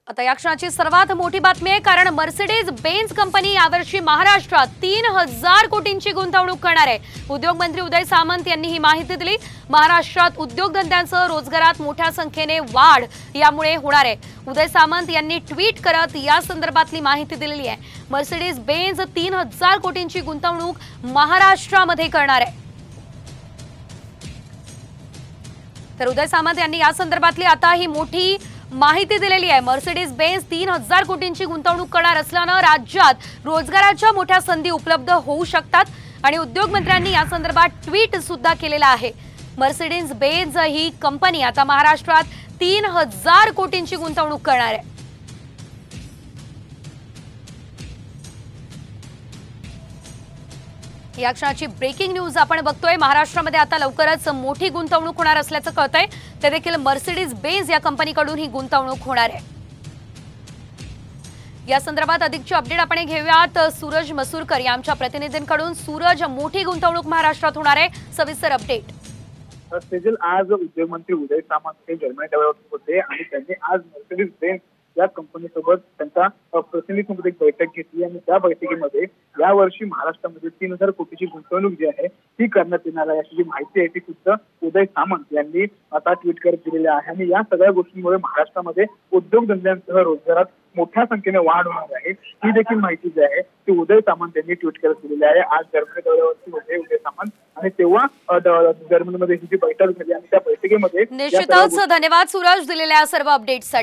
आता या क्षणाची सर्वात मोठी बातमी आहे, कारण मर्सिडीज बेन्झ कंपनी यावर्षी महाराष्ट्रात 3000 कोटींची गुंतवणूक करणार आहे। उद्योग मंत्री उदय सामंत यांनी ही माहिती दिली। महाराष्ट्रात उद्योगधंद्यांसह रोजगारात मोठ्या संख्येने वाढ यामुळे होणार आहे। उदय सामंत यांनी ट्विट करत या संदर्भातली माहिती दिलेली आहे। मर्सिडीज बेन्झ 3000 कोटींची गुंतवणूक महाराष्ट्रामध्ये करणार आहे। तर उदय सामंत यांनी या संदर्भातली आता ही मोठी माहिती दिलेली आहे। मर्सिडीज बेन्झ 3000 कोटींची गुंतवणूक करणार असल्याने राज्यात रोजगाराच्या मोठ्या संधी उपलब्ध होऊ शकतात आणि उद्योग मंत्र्यांनी या संदर्भात ट्विट सुद्धा केलेला आहे। मर्सिडीज बेन्झ ही कंपनी आता महाराष्ट्रात 3000 कोटींची गुंतवणूक करणार आहे। या क्षणाची ब्रेकिंग न्यूज आपण बघतोय। महाराष्ट्रामध्ये आता लवकरच मोठी गुंतवणूक होणार असल्याचं कळतंय। ते देखील मर्सिडीज बेन्झ या कंपनीकडून ही गुंतवणूक होणार आहे। या संदर्भात अधिकची अपडेट आपण घेऊयात सूरज मसूरकर या आमच्या प्रतिनिधींकडून। सूरज, मोठी गुंतवणूक महाराष्ट्रात होणार आहे, सविस्तर अपडेट। सेजल, आज उद्योग मंत्री उदय सामंत हे जर्मनी दौऱ्यावर होते आणि त्यांनी आज मर्सिडीज बेन्झ या कंपनीसोबत त्यांचा प्रतिनिधीसोबत एक बैठक घेतली आणि त्या बैठकीमध्ये यावर्षी महाराष्ट्रामध्ये 3000 कोटीची गुंतवणूक जी आहे ती करण्यात येणार आहे अशी जी माहिती आहे ती खुद्द उदय सामंत यांनी आता ट्विट करत दिलेली आहे। आणि या सगळ्या गोष्टींमुळे महाराष्ट्रामध्ये उद्योगधंद्यांसह रोजगारात मोठ्या संख्येने वाढ होणार आहे ही देखील माहिती जी आहे ती उदय सामंत यांनी ट्विट करत दिलेली आहे। आज जर्मनी दौऱ्यावरती होते उदय सामंत आणि तेव्हा जर्मनीमध्ये ही जी बैठक झाली आणि त्या बैठकीमध्ये निश्चितच धन्यवाद सूरज दिलेल्या सर्व अपडेट्ससाठी।